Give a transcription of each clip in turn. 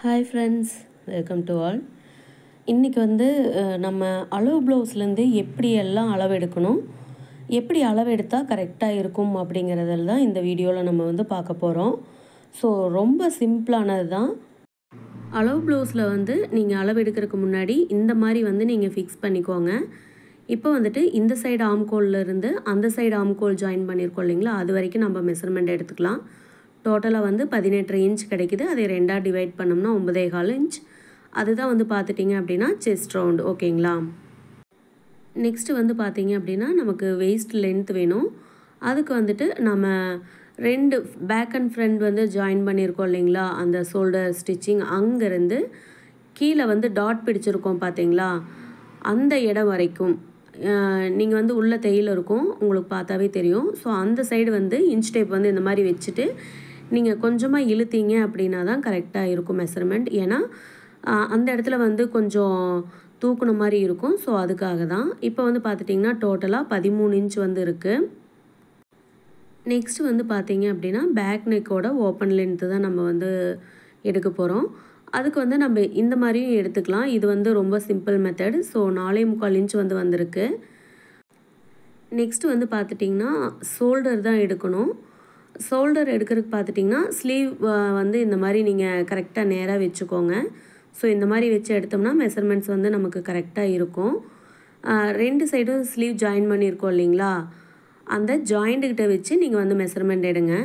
Hi friends, welcome to all. இன்றைக்கி வந்து நம்ம அளவு ப்ளவுஸ்லேருந்து எப்படியெல்லாம் அளவெடுக்கணும், எப்படி அளவெடுத்தால் கரெக்டாக இருக்கும் அப்படிங்கிறதில் தான் இந்த வீடியோவில் நம்ம வந்து பார்க்க போகிறோம். ஸோ ரொம்ப சிம்பிளானது தான். அளவு ப்ளவுஸில் வந்து நீங்கள் அளவெடுக்கிறதுக்கு முன்னாடி இந்த மாதிரி வந்து நீங்கள் ஃபிக்ஸ் பண்ணிக்கோங்க. இப்போ வந்துட்டு இந்த சைடு ஆம்கோல்லேருந்து அந்த சைடு ஆம்கோல் ஜாயின் பண்ணியிருக்கோம் இல்லைங்களா, அது வரைக்கும் நம்ம மெஷர்மெண்ட் எடுத்துக்கலாம். டோட்டலாக வந்து 18 இன்ச் கிடைக்குது. அதை 2ஆக டிவைட் பண்ணோம்னா 9.25 இன்ச். அதுதான் வந்து பார்த்துட்டிங்க அப்படின்னா செஸ்ட் ரவுண்டு. ஓகேங்களா. நெக்ஸ்ட்டு வந்து பார்த்திங்க அப்படின்னா நமக்கு வெயிஸ்ட் லென்த் வேணும். அதுக்கு வந்துட்டு நம்ம 2 பேக் அண்ட் ஃப்ரண்ட் வந்து ஜாயின் பண்ணியிருக்கோம் இல்லைங்களா, அந்த ஷோல்டர் ஸ்டிச்சிங் அங்கேருந்து கீழே வந்து டாட் பிடிச்சிருக்கோம் பார்த்தீங்களா, அந்த இடம் வரைக்கும் நீங்கள் வந்து உள்ள தையல் இருக்கும், உங்களுக்கு பார்த்தாவே தெரியும். ஸோ அந்த சைடு வந்து இன்ச் டேப் வந்து இந்த மாதிரி வச்சுட்டு நீங்கள் கொஞ்சமாக இழுத்தீங்க அப்படின்னா தான் கரெக்டாக இருக்கும் மெஷர்மெண்ட். ஏன்னா அந்த இடத்துல வந்து கொஞ்சம் தூக்குன மாதிரி இருக்கும். ஸோ அதுக்காக தான். இப்போ வந்து பார்த்துட்டிங்கன்னா டோட்டலாக 13 இன்ச் வந்து இருக்குது. நெக்ஸ்ட்டு வந்து பார்த்தீங்க அப்படின்னா பேக் நெக்கோட ஓப்பன் லென்த்து தான் நம்ம வந்து எடுக்க போகிறோம். அதுக்கு வந்து நம்ம இந்த மாதிரியும் எடுத்துக்கலாம். இது வந்து ரொம்ப சிம்பிள் மெத்தட். ஸோ 4.25 இன்ச் வந்து வந்திருக்கு. நெக்ஸ்ட்டு வந்து பார்த்துட்டிங்கன்னா ஷோல்டர் தான் எடுக்கணும். ஷோல்டர் எடுக்கிறதுக்கு பார்த்துட்டிங்கன்னா ஸ்லீவ் வந்து இந்த மாதிரி நீங்கள் கரெக்டாக நேராக வச்சுக்கோங்க. ஸோ இந்த மாதிரி வச்சு எடுத்தோம்னா மெஷர்மெண்ட்ஸ் வந்து நமக்கு கரெக்டாக இருக்கும். 2 சைடும் ஸ்லீவ் ஜாயின் பண்ணியிருக்கோம் இல்லைங்களா, அந்த ஜாயிண்ட்டுக்கிட்ட வச்சு நீங்கள் வந்து மெஷர்மெண்ட் எடுங்க.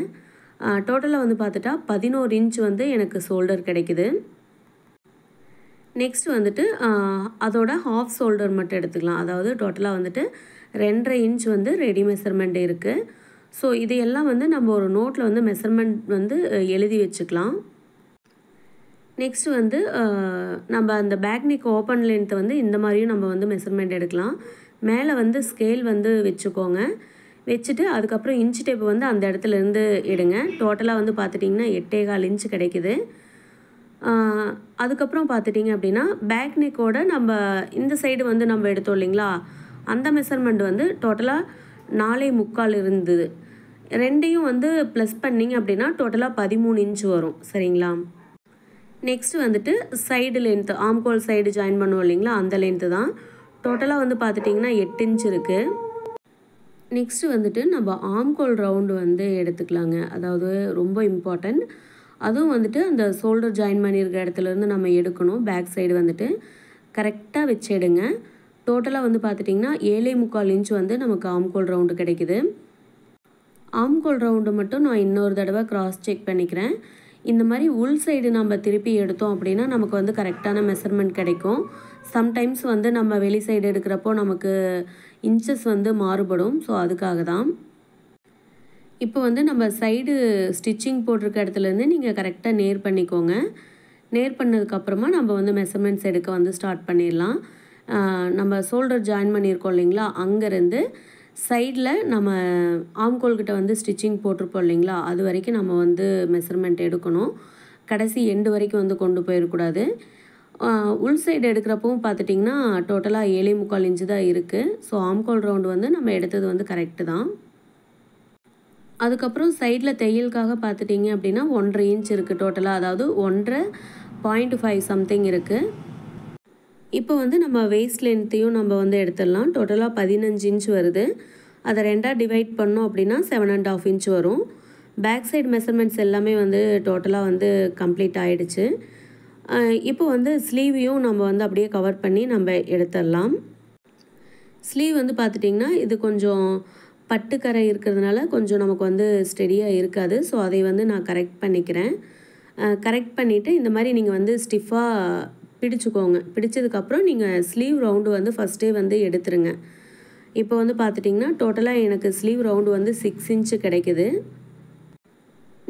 டோட்டலாக வந்து பார்த்துட்டா 11 இன்ச் வந்து எனக்கு ஷோல்டர் கிடைக்குது. நெக்ஸ்ட் வந்துட்டு அதோட ஹாஃப் ஷோல்டர் மட்டும் எடுத்துக்கலாம். அதாவது டோட்டலாக வந்துட்டு 2.5 இன்ச் வந்து ரெடி மெஷர்மெண்ட் இருக்குது. ஸோ இதையெல்லாம் வந்து நம்ம ஒரு நோட்டில் வந்து மெஷர்மெண்ட் வந்து எழுதி வச்சுக்கலாம். நெக்ஸ்ட் வந்து நம்ம அந்த பேக் நெக் ஓப்பன் லென்த்தை வந்து இந்த மாதிரியும் நம்ம வந்து மெஷர்மெண்ட் எடுக்கலாம். மேலே வந்து ஸ்கேல் வந்து வச்சுக்கோங்க. வச்சுட்டு அதுக்கப்புறம் இன்ச் டேப் வந்து அந்த இடத்துலேருந்து எடுங்க. டோட்டலாக வந்து பார்த்துட்டிங்கன்னா 8.25 இன்ச் கிடைக்குது. அதுக்கப்புறம் பார்த்துட்டிங்க அப்படின்னா பேக் நெக்கோட நம்ம இந்த சைடு வந்து நம்ம எடுத்தோம் இல்லைங்களா, அந்த மெஷர்மெண்ட் வந்து டோட்டலாக 4.25 இருந்தது. ரெண்டையும் வந்து ப்ளஸ் பண்ணிங்க அப்படின்னா டோட்டலாக 13 இன்ச் வரும். சரிங்களா. நெக்ஸ்ட் வந்துட்டு சைடு லென்த்து, ஆம்கோல் சைடு ஜாயின் பண்ணுவோம் இல்லைங்களா, அந்த லென்த்து தான். டோட்டலாக வந்து பார்த்துட்டிங்கன்னா 8 இன்ச் இருக்குது. நெக்ஸ்ட்டு வந்துட்டு நம்ம ஆம்கோல் ரவுண்டு வந்து எடுத்துக்கலாங்க. அதாவது ரொம்ப இம்பார்ட்டன்ட். அதுவும் வந்துட்டு அந்த ஷோல்டர் ஜாயின் பண்ணியிருக்க இடத்துலேருந்து நம்ம எடுக்கணும். பேக் சைடு வந்துட்டு கரெக்டாக வச்சு எடுங்க. டோட்டலாக வந்து பார்த்துட்டிங்கன்னா 7.25 இன்ச் வந்து நமக்கு ஆம்கோல் ரவுண்டு கிடைக்குது. ஆம்கோல் ரவுண்டு மட்டும் நான் இன்னொரு தடவை கிராஸ் செக் பண்ணிக்கிறேன். இந்த மாதிரி உள் சைடு நம்ம திருப்பி எடுத்தோம் அப்படின்னா நமக்கு வந்து கரெக்டான மெஷர்மெண்ட் கிடைக்கும். சம்டைம்ஸ் வந்து நம்ம வெளி சைடு எடுக்கிறப்போ நமக்கு இன்ச்சஸ் வந்து மாறுபடும். ஸோ அதுக்காக தான். இப்போ வந்து நம்ம சைடு ஸ்டிச்சிங் போட்டிருக்க இடத்துலேருந்து நீங்கள் கரெக்டாக நேர் பண்ணிக்கோங்க. நேர் பண்ணதுக்கப்புறமா நம்ம வந்து மெஷர்மெண்ட்ஸ் எடுக்க வந்து ஸ்டார்ட் பண்ணிடலாம். நம்ம ஷோல்டர் ஜாயின் பண்ணியிருக்கோம் இல்லைங்களா, அங்கேருந்து சைடில் நம்ம ஆம்கோல்கிட்ட வந்து ஸ்டிச்சிங் போட்டிருப்போம் இல்லைங்களா, அது வரைக்கும் நம்ம வந்து மெஷர்மெண்ட் எடுக்கணும். கடைசி எண்டு வரைக்கும் வந்து கொண்டு போயிடக்கூடாது. உள் சைடு எடுக்கிறப்பவும் பார்த்துட்டிங்கன்னா டோட்டலாக 7.25 இன்ச்சு தான் இருக்குது. ஸோ ஆம்கோல் ரவுண்டு வந்து நம்ம எடுத்தது வந்து கரெக்டு தான். அதுக்கப்புறம் சைடில் தையலுக்காக பார்த்துட்டிங்க அப்படின்னா 1.5 இன்ச் இருக்குது டோட்டலாக. அதாவது 1.5 சம்திங் இருக்குது. இப்போ வந்து நம்ம வெயிஸ்ட் லென்த்தையும் நம்ம வந்து எடுத்துடலாம். டோட்டலாக 15 இன்ச் வருது. அதை 2ஆக டிவைட் பண்ணோம் அப்படின்னா 7.5 இன்ச் வரும். பேக் சைடு மெஷர்மெண்ட்ஸ் எல்லாமே வந்து டோட்டலாக வந்து கம்ப்ளீட் ஆகிடுச்சு. இப்போ வந்து ஸ்லீவையும் நம்ம வந்து அப்படியே கவர் பண்ணி நம்ம எடுத்துடலாம். ஸ்லீவ் வந்து பார்த்துட்டிங்கன்னா இது கொஞ்சம் பட்டுக்கரை இருக்கிறதுனால கொஞ்சம் நமக்கு வந்து ஸ்டெடியாக இருக்காது. ஸோ அதை வந்து நான் கரெக்ட் பண்ணிக்கிறேன். கரெக்ட் பண்ணிவிட்டு இந்த மாதிரி நீங்கள் வந்து ஸ்டிஃபாக பிடிச்சிக்கோங்க. பிடிச்சதுக்கப்புறம் நீங்கள் ஸ்லீவ் ரவுண்டு வந்து ஃபஸ்ட்டே வந்து எடுத்துருங்க. இப்போ வந்து பார்த்துட்டிங்கன்னா டோட்டலாக எனக்கு ஸ்லீவ் ரவுண்டு வந்து 6 இன்ச்சு கிடைக்குது.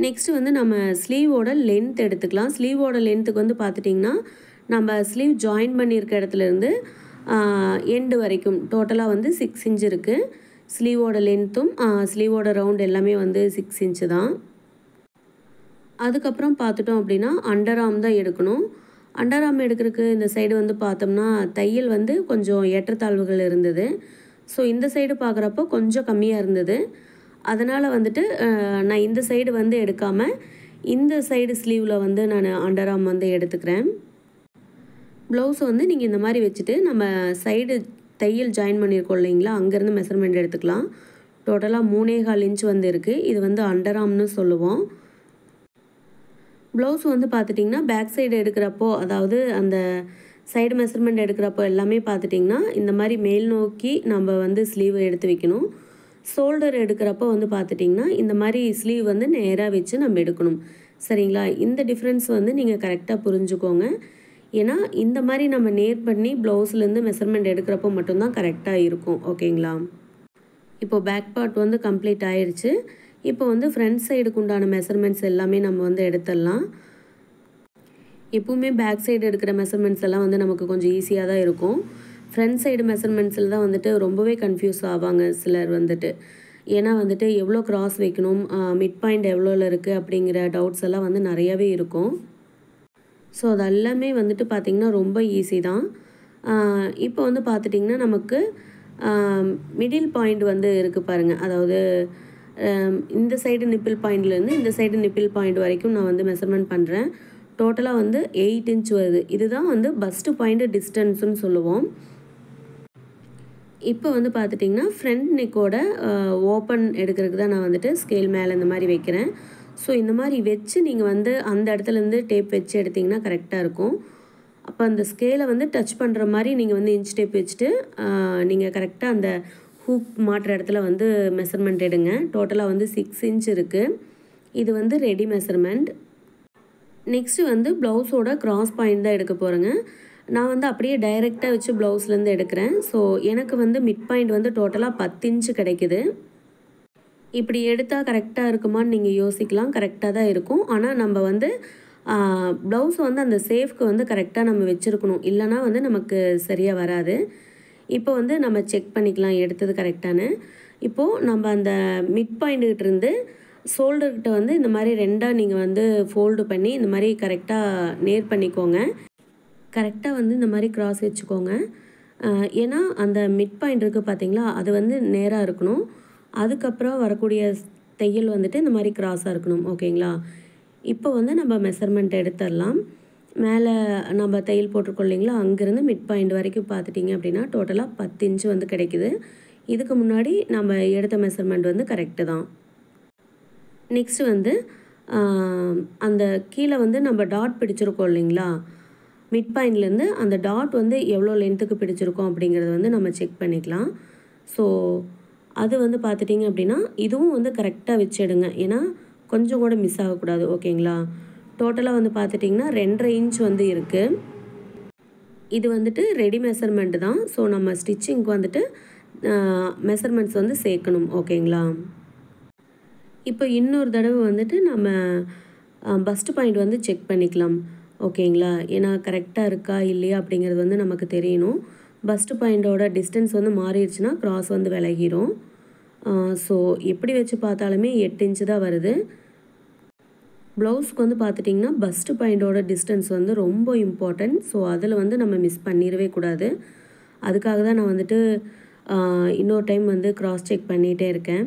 நெக்ஸ்ட்டு வந்து நம்ம ஸ்லீவோட லென்த் எடுத்துக்கலாம். ஸ்லீவோட லென்த்துக்கு வந்து பார்த்துட்டிங்கன்னா நம்ம ஸ்லீவ் ஜாயின் பண்ணியிருக்க இடத்துலேருந்து எண்டு வரைக்கும் டோட்டலாக வந்து 6 இன்ச் இருக்குது. ஸ்லீவோட லென்த்தும் ஸ்லீவோட ரவுண்ட் எல்லாமே வந்து 6 இன்ச்சு தான். அதுக்கப்புறம் பார்த்துட்டோம் அப்படின்னா அண்டர் ஆர்ம் தான் எடுக்கணும். அண்டர் ஆர்ம் எடுக்கிறதுக்கு இந்த சைடு வந்து பார்த்தோம்னா தையல் வந்து கொஞ்சம் ஏற்றத்தாழ்வுகள் இருந்தது. ஸோ இந்த சைடு பார்க்குறப்போ கொஞ்சம் கம்மியாக இருந்தது. அதனால் வந்துட்டு நான் இந்த சைடு வந்து எடுக்காமல் இந்த சைடு ஸ்லீவில் வந்து நான் அண்டர் ஆர்ம் வந்து எடுத்துக்கிறேன். ப்ளவுஸை வந்து நீங்கள் இந்த மாதிரி வச்சுட்டு நம்ம சைடு தையல் ஜாயின் பண்ணியிருக்கோம் இல்லைங்களா, அங்கேருந்து மெஷர்மெண்ட் எடுத்துக்கலாம். டோட்டலாக 3.25 இன்ச் வந்து இருக்குது. இது வந்து அண்டர் ஆர்ம்னு சொல்லுவோம். ப்ளவுஸ் வந்து பார்த்துட்டிங்கன்னா பேக் சைடு எடுக்கிறப்போ, அதாவது அந்த சைடு மெஷர்மெண்ட் எடுக்கிறப்போ எல்லாமே பார்த்துட்டிங்கன்னா இந்த மாதிரி மேல் நோக்கி நம்ம வந்து ஸ்லீவை எடுத்து வைக்கணும். ஷோல்டர் எடுக்கிறப்போ வந்து பார்த்துட்டிங்கன்னா இந்த மாதிரி ஸ்லீவ் வந்து நேராக வச்சு நம்ம எடுக்கணும். சரிங்களா? இந்த டிஃப்ரென்ஸ் வந்து நீங்கள் கரெக்டாக புரிஞ்சுக்கோங்க. ஏன்னா இந்த மாதிரி நம்ம நேர் பண்ணி ப்ளவுஸ்லேருந்து மெஷர்மெண்ட் எடுக்கிறப்போ மட்டும்தான் கரெக்டாக இருக்கும். ஓகேங்களா? இப்போது பேக் பார்ட் வந்து கம்ப்ளீட் ஆயிடுச்சு. இப்போ வந்து ஃப்ரண்ட் சைடுக்கு உண்டான மெஷர்மெண்ட்ஸ் எல்லாமே நம்ம வந்து எடுத்துடலாம். எப்பவுமே பேக் சைடு எடுக்கிற மெஷர்மெண்ட்ஸ் எல்லாம் வந்து நமக்கு கொஞ்சம் ஈஸியாக தான் இருக்கும். ஃப்ரண்ட் சைடு மெஷர்மெண்ட்ஸில் தான் வந்துட்டு ரொம்பவே கன்ஃபியூஸ் ஆவாங்க சிலர் வந்துட்டு. ஏன்னா வந்துட்டு எவ்வளோ கிராஸ் வைக்கணும், மிட் பாயிண்ட் எவ்வளோவில் இருக்குது அப்படிங்கிற டவுட்ஸ் எல்லாம் வந்து நிறையாவே இருக்கும். ஸோ அது எல்லாமே வந்துட்டு பார்த்திங்கன்னா ரொம்ப ஈஸி தான். இப்போ வந்து பார்த்துட்டிங்கன்னா நமக்கு மிடில் பாயிண்ட் வந்து இருக்குது பாருங்கள். அதாவது இந்த சைடு நிப்பிள் பாயிண்ட்லேருந்து இந்த சைடு நிப்பிள் பாயிண்ட் வரைக்கும் நான் வந்து மெஷர்மெண்ட் பண்ணுறேன். டோட்டலாக வந்து 8 இன்ச் வருது. இதுதான் வந்து பஸ்ட்டு பாயிண்ட் டிஸ்டன்ஸுன்னு சொல்லுவோம். இப்போ வந்து பார்த்துட்டிங்கன்னா ஃப்ரண்ட் நெக்கோட ஓப்பன் எடுக்கிறதுக்கு தான் நான் வந்துட்டு ஸ்கேல் மேலே இந்த மாதிரி வைக்கிறேன். ஸோ இந்த மாதிரி வச்சு நீங்கள் வந்து அந்த இடத்துலேருந்து டேப் வச்சு எடுத்திங்கன்னா கரெக்டாக இருக்கும். அப்போ அந்த ஸ்கேலை வந்து டச் பண்ணுற மாதிரி நீங்கள் வந்து இன்ச் டேப் வச்சுட்டு நீங்கள் கரெக்டாக அந்த ஹூக் மாட்டுற இடத்துல வந்து மெஷர்மெண்ட் எடுங்க. டோட்டலாக வந்து 6 இன்ச் இருக்குது. இது வந்து ரெடி மெஷர்மெண்ட். நெக்ஸ்ட்டு வந்து ப்ளவுஸோட கிராஸ் பாயிண்ட் தான் எடுக்க போகிறேங்க. நான் வந்து அப்படியே டைரெக்டாக வச்சு ப்ளவுஸ்லேருந்து எடுக்கிறேன். ஸோ எனக்கு வந்து மிட் பாயிண்ட் வந்து டோட்டலாக 10 இன்ச்சு கிடைக்குது. இப்படி எடுத்தால் கரெக்டாக இருக்குமான்னு நீங்கள் யோசிக்கலாம். கரெக்டாக தான் இருக்கும். ஆனால் நம்ம வந்து ப்ளவுஸ் வந்து அந்த சேஃப்க்கு வந்து கரெக்டாக நம்ம வச்சுருக்கணும். இல்லைனா வந்து நமக்கு சரியாக வராது. இப்போ வந்து நம்ம செக் பண்ணிக்கலாம் எடுத்தது கரெக்டானு. இப்போது நம்ம அந்த மிட் பாயிண்ட்டுக்கிட்டேருந்து ஷோல்டர்கிட்ட வந்து இந்த மாதிரி ரெண்டாக நீங்கள் வந்து ஃபோல்டு பண்ணி இந்த மாதிரி கரெக்டாக நேர் பண்ணிக்கோங்க. கரெக்டாக வந்து இந்த மாதிரி கிராஸ் வச்சுக்கோங்க. ஏன்னா அந்த மிட் பாயிண்ட் இருக்குது பார்த்தீங்களா, அது வந்து நேராக இருக்கணும். அதுக்கப்புறம் வரக்கூடிய தையல் வந்துட்டு இந்த மாதிரி கிராஸாக இருக்கணும். ஓகேங்களா? இப்போ வந்து நம்ம மெஷர்மெண்ட் எடுத்துடலாம். மேலே நம்ம தையல் போட்டிருக்கோம் இல்லைங்களா, அங்கேருந்து மிட் பாயிண்ட் வரைக்கும் பார்த்துட்டிங்க அப்படின்னா டோட்டலாக 10 இன்ச்சு வந்து கிடைக்குது. இதுக்கு முன்னாடி நம்ம எடுத்த மெஷர்மெண்ட் வந்து கரெக்டு தான். நெக்ஸ்ட்டு வந்து அந்த கீழே வந்து நம்ம டாட் பிடிச்சிருக்கோம் இல்லைங்களா, மிட் பாயிண்ட்லேருந்து அந்த டாட் வந்து எவ்வளோ லென்த்துக்கு பிடிச்சிருக்கோம் அப்படிங்கிறத வந்து நம்ம செக் பண்ணிக்கலாம். ஸோ அது வந்து பார்த்துட்டிங்க அப்படின்னா இதுவும் வந்து கரெக்டாக வச்சிடுங்க. ஏன்னா கொஞ்சம் கூட மிஸ் ஆகக்கூடாது. ஓகேங்களா? டோட்டலாக வந்து பார்த்துட்டிங்கன்னா 2.5 இன்ச் வந்து இருக்குது. இது வந்துட்டு ரெடி மெஷர்மெண்ட் தான். ஸோ நம்ம ஸ்டிச்சிங்க்கு வந்துட்டு மெஷர்மெண்ட்ஸ் வந்து சேர்க்கணும். ஓகேங்களா? இப்போ இன்னொரு தடவை வந்துட்டு நம்ம பஸ்ட் பாயிண்ட் வந்து செக் பண்ணிக்கலாம். ஓகேங்களா? ஏன்னா கரெக்டாக இருக்கா இல்லையா அப்படிங்கிறது வந்து நமக்கு தெரியணும். பஸ்ட் பாயிண்டோட டிஸ்டன்ஸ் வந்து மாறிடுச்சுன்னா கிராஸ் வந்து விலகிடும். ஸோ எப்படி வச்சு பார்த்தாலுமே 8 இன்ச்சு தான் வருது. ப்ளவுஸ்க்கு வந்து பார்த்துட்டிங்கன்னா பஸ்ட் பாயிண்டோட டிஸ்டன்ஸ் வந்து ரொம்ப இம்பார்ட்டன்ட். ஸோ அதில் வந்து நம்ம மிஸ் பண்ணிடவே கூடாது. அதுக்காக தான் நான் வந்துட்டு இன்னொரு டைம் வந்து கிராஸ் செக் பண்ணிகிட்டே இருக்கேன்.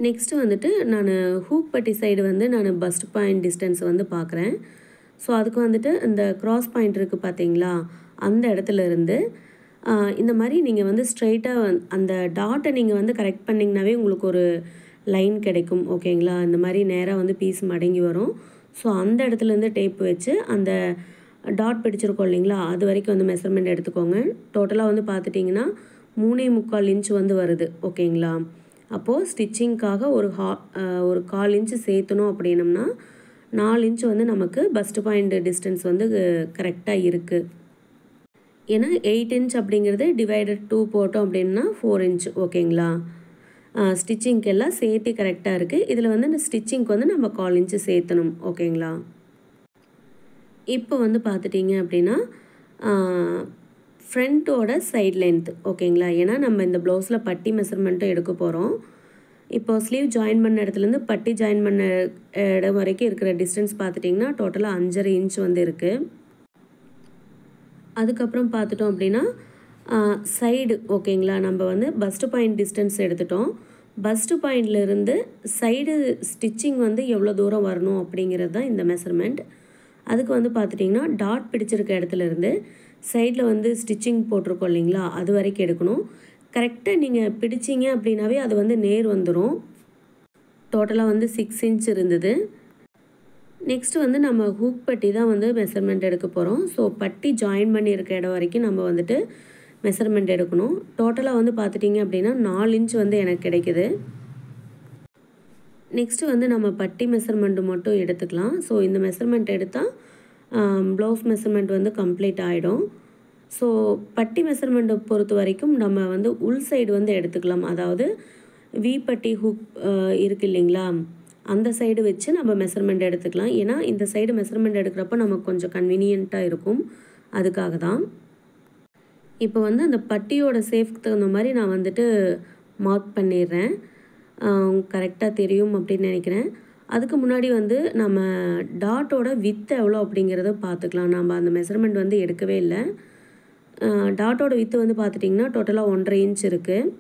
நெக்ஸ்ட்டு வந்துட்டு நான் ஹூக் பட்டி சைடு வந்து நான் பஸ்ட் பாயிண்ட் டிஸ்டன்ஸ் வந்து பார்க்குறேன். ஸோ அதுக்கு வந்துட்டு இந்த கிராஸ் பாயிண்ட் இருக்குது பார்த்தீங்களா, அந்த இடத்துல இருந்து இந்த மாதிரி நீங்கள் வந்து ஸ்ட்ரைட்டாக அந்த டாட்டை நீங்கள் வந்து கரெக்ட் பண்ணிங்கனாவே உங்களுக்கு ஒரு லைன் கிடைக்கும். ஓகேங்களா? இந்த மாதிரி நேராக வந்து பீஸ் மடங்கி வரும். ஸோ அந்த இடத்துலேருந்து டேப் வச்சு அந்த டாட் பிடிச்சிருக்கோம் இல்லைங்களா, அது வரைக்கும் வந்து மெஷர்மெண்ட் எடுத்துக்கோங்க. டோட்டலாக வந்து பார்த்துட்டிங்கன்னா 3.25 இன்ச் வந்து வருது. ஓகேங்களா? அப்போது ஸ்டிச்சிங்க்காக ஒரு 1/4 இன்ச்சு சேர்த்தணும் அப்படின்னம்னா 4 இன்ச் வந்து நமக்கு பஸ்ட் பாயிண்ட் டிஸ்டன்ஸ் வந்து கரெக்டாக இருக்குது. ஏன்னா 8 இன்ச் அப்படிங்கிறது டிவைடட் 2 போட்டோம் அப்படின்னா 4 இன்ச். ஓகேங்களா? ஸ்டிச்சிங்க்கு எல்லாம் சேர்த்து கரெக்டாக இருக்குது. இதில் வந்து இந்த ஸ்டிச்சிங்க்கு வந்து நம்ம 1/4 இன்ச்சு சேர்த்தணும். ஓகேங்களா? இப்போ வந்து பார்த்துட்டிங்க அப்படின்னா ஃப்ரண்ட்டோட சைட் லென்த். ஓகேங்களா? ஏன்னா நம்ம இந்த ப்ளவுஸில் பட்டி மெஷர்மெண்ட்டும் எடுக்க போகிறோம். இப்போது ஸ்லீவ் ஜாயின் பண்ண இடத்துலேருந்து பட்டி ஜாயின் பண்ண இடம் வரைக்கும் இருக்கிற டிஸ்டன்ஸ் பார்த்துட்டிங்கன்னா டோட்டலாக 5.5 இன்ச் வந்து இருக்குது. அதுக்கப்புறம் பார்த்துட்டோம் அப்படின்னா சைடு. ஓகேங்களா? நம்ம வந்து பஸ்ட் பாயிண்ட் டிஸ்டன்ஸ் எடுத்துட்டோம். பஸ்ட் பாயிண்ட்லேருந்து சைடு ஸ்டிச்சிங் வந்து எவ்வளோ தூரம் வரணும் அப்படிங்கிறது தான் இந்த மெஷர்மெண்ட். அதுக்கு வந்து பார்த்துட்டிங்கன்னா டாட் பிடிச்சிருக்க இடத்துலேருந்து சைடில் வந்து ஸ்டிச்சிங் போட்டிருக்கோம் இல்லைங்களா, அது வரைக்கும் எடுக்கணும். கரெக்டாக நீங்கள் பிடிச்சிங்க அப்படின்னாவே அது வந்து நேர் வந்துடும். டோட்டலாக வந்து 6 இன்ச் இருந்தது. நெக்ஸ்ட்டு வந்து நம்ம ஹூக் பட்டி தான் வந்து மெஷர்மெண்ட் எடுக்க போகிறோம். ஸோ பட்டி ஜாயின் பண்ணியிருக்க இடம் வரைக்கும் நம்ம வந்துட்டு மெஷர்மெண்ட் எடுக்கணும். டோட்டலாக வந்து பார்த்துட்டிங்க அப்படின்னா 4 இன்ச் வந்து எனக்கு கிடைக்குது. நெக்ஸ்ட்டு வந்து நம்ம பட்டி மெஷர்மெண்ட்டு மட்டும் எடுத்துக்கலாம். ஸோ இந்த மெஷர்மெண்ட் எடுத்தால் ப்ளவுஸ் மெஷர்மெண்ட் வந்து கம்ப்ளீட் ஆகிடும். ஸோ பட்டி மெஷர்மெண்ட்டை பொறுத்த வரைக்கும் நம்ம வந்து உள் சைடு வந்து எடுத்துக்கலாம். அதாவது வி பட்டி ஹூக் இருக்குது இல்லைங்களா, அந்த சைடு வச்சு நம்ம மெஷர்மெண்ட் எடுத்துக்கலாம். ஏன்னா இந்த சைடு மெஷர்மெண்ட் எடுக்கிறப்ப நமக்கு கொஞ்சம் கன்வீனியண்ட்டாக இருக்கும், அதுக்காக தான். இப்போ வந்து அந்த பட்டியோட சேஃப்க்கு தகுந்த மாதிரி நான் வந்துட்டு மார்க் பண்ணிடுறேன். கரெக்டாக தெரியும் அப்படின்னு நினைக்கிறேன். அதுக்கு முன்னாடி வந்து நம்ம டாட்டோட வித்து எவ்வளோ அப்படிங்கிறத பார்த்துக்கலாம். நம்ம அந்த மெஷர்மெண்ட் வந்து எடுக்கவே இல்லை. டாட்டோட வித்து வந்து பார்த்துட்டிங்கன்னா டோட்டலாக 1.5 இன்ச் இருக்குது.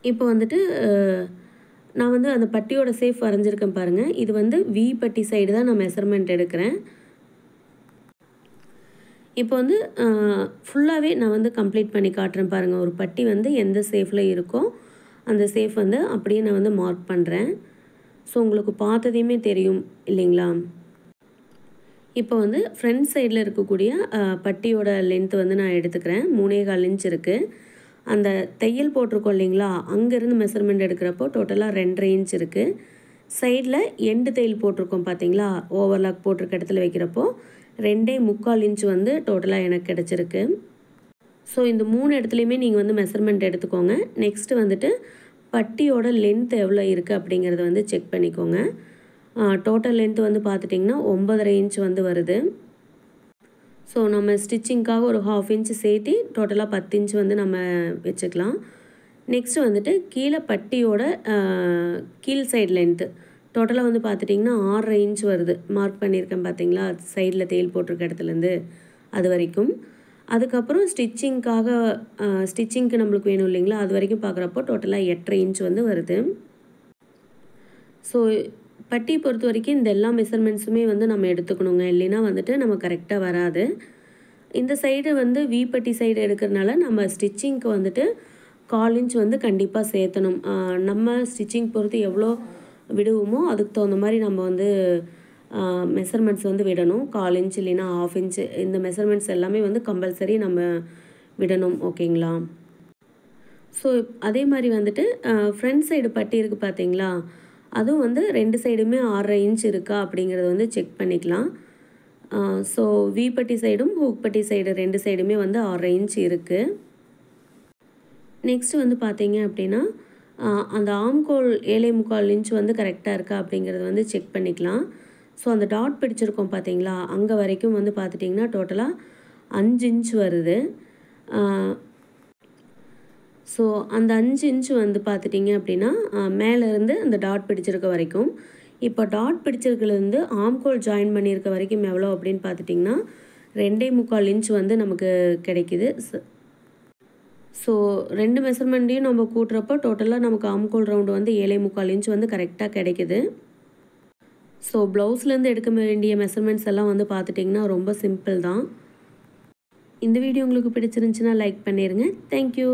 இப்போ வந்துட்டு நான் வந்து அந்த பட்டியோட சேஃப் வரைஞ்சிருக்கேன் பாருங்கள். இது வந்து வி பட்டி சைடு தான் நான் மெஷர்மெண்ட் எடுக்கிறேன். இப்போ வந்து ஃபுல்லாகவே நான் வந்து கம்ப்ளீட் பண்ணி காட்டுறேன் பாருங்கள். ஒரு பட்டி வந்து எந்த சேஃபில் இருக்கோ அந்த சேஃப் வந்து அப்படியே நான் வந்து மார்க் பண்ணுறேன். ஸோ உங்களுக்கு பார்த்ததையுமே தெரியும் இல்லைங்களா. இப்போ வந்து ஃப்ரண்ட் சைடில் இருக்கக்கூடிய பட்டியோட லென்த்து வந்து நான் எடுத்துக்கிறேன். 3.25 இன்ச் இருக்குது. அந்த தையல் போட்டிருக்கோம் இல்லைங்களா, அங்கேருந்து மெஷர்மெண்ட் எடுக்கிறப்போ டோட்டலாக 2.5 இன்ச் இருக்குது. சைடில் எண்டு தையல் போட்டிருக்கோம் பார்த்தீங்களா, ஓவர்லாக் போட்டிருக்க இடத்துல வைக்கிறப்போ 2.25 இன்ச் வந்து டோட்டலாக எனக்கு கிடச்சிருக்கு. ஸோ இந்த 3 இடத்துலையுமே நீங்கள் வந்து மெஷர்மெண்ட் எடுத்துக்கோங்க. நெக்ஸ்ட்டு வந்துட்டு பட்டியோட லென்த் எவ்வளோ இருக்குது அப்படிங்கிறத வந்து செக் பண்ணிக்கோங்க. டோட்டல் லென்த் வந்து பார்த்துட்டிங்கன்னா 9.5 இன்ச் வந்து வருது. ஸோ நம்ம ஸ்டிச்சிங்க்காக ஒரு 1/2 இன்ச் சேர்த்து டோட்டலாக 10 இன்ச் வந்து நம்ம வச்சுக்கலாம். நெக்ஸ்ட்டு வந்துட்டு கீழே பட்டியோட கீழ் சைடு லென்த்து டோட்டலாக வந்து பார்த்துட்டிங்கன்னா 6.5 இன்ச் வருது. மார்க் பண்ணியிருக்கேன் பார்த்தீங்களா, சைடில் தையல் போட்டிருக்க இடத்துலேருந்து அது வரைக்கும். அதுக்கப்புறம் ஸ்டிச்சிங்க்கு நம்மளுக்கு வேணும் இல்லைங்களா, அது வரைக்கும் பார்க்குறப்போ டோட்டலாக 8.5 இன்ச் வந்து வருது. ஸோ பட்டி பொறுத்த வரைக்கும் இந்த எல்லா மெஷர்மெண்ட்ஸுமே வந்து நம்ம எடுத்துக்கணுங்க, இல்லைன்னா வந்துட்டு நம்ம கரெக்டாக வராது. இந்த சைடு வந்து வி பட்டி சைடு எடுக்கிறதுனால நம்ம ஸ்டிச்சிங்க்கு வந்துட்டு 1/4 இன்ச் வந்து கண்டிப்பாக சேர்த்தணும். நம்ம ஸ்டிச்சிங் பொறுத்து எவ்வளோ விடுவோமோ அதுக்கு தகுந்த மாதிரி நம்ம வந்து மெஷர்மெண்ட்ஸ் வந்து விடணும். 1/4 இன்ச் இல்லைன்னா 1/2 இன்ச், இந்த மெஷர்மெண்ட்ஸ் எல்லாமே வந்து கம்பல்சரி நம்ம விடணும். ஓகேங்களா. ஸோ அதே மாதிரி வந்துட்டு ஃப்ரண்ட் சைடு பட்டி இருக்குது பார்த்தீங்களா, அதுவும் வந்து 2 சைடுமே 6.5 இன்ச் இருக்கா அப்படிங்கிறத வந்து செக் பண்ணிக்கலாம். ஸோ வி பட்டி சைடும் ஹூக் பட்டி சைடு 2 சைடுமே வந்து 6.5 இன்ச் இருக்குது. நெக்ஸ்ட்டு வந்து பார்த்தீங்க அப்படின்னா அந்த ஆம்கோல் 7.25 இன்ச் வந்து கரெக்டாக இருக்கா அப்படிங்கிறத வந்து செக் பண்ணிக்கலாம். ஸோ அந்த டாட் பிடிச்சிருக்கோம் பார்த்தீங்களா, அங்கே வரைக்கும் வந்து பார்த்துட்டிங்கன்னா டோட்டலாக 5 இன்ச் வருது. ஸோ அந்த 5 இன்ச் வந்து பார்த்துட்டிங்க அப்படின்னா மேலேருந்து அந்த டாட் பிடிச்சிருக்க வரைக்கும். இப்போ டாட் பிடிச்சிருக்கிறதுலேருந்து ஆம்கோல் ஜாயின் பண்ணியிருக்க வரைக்கும் எவ்வளோ அப்படின்னு பார்த்துட்டிங்கன்னா 2.25 இன்ச் வந்து நமக்கு கிடைக்கிது. ஸோ 2 மெஷர்மெண்ட்டையும் நம்ம கூட்டுறப்போ டோட்டலாக நமக்கு ஆம்கோல் ரவுண்டு வந்து 7.25 இன்ச் வந்து கரெக்டாக கிடைக்கிது. ஸோ ப்ளவுஸ்லேருந்து எடுக்க வேண்டிய மெஷர்மெண்ட்ஸ் எல்லாம் வந்து பார்த்துட்டிங்கன்னா ரொம்ப சிம்பிள் தான். இந்த வீடியோ உங்களுக்கு பிடிச்சிருந்துச்சுன்னா லைக் பண்ணிடுங்க. தேங்க்யூ.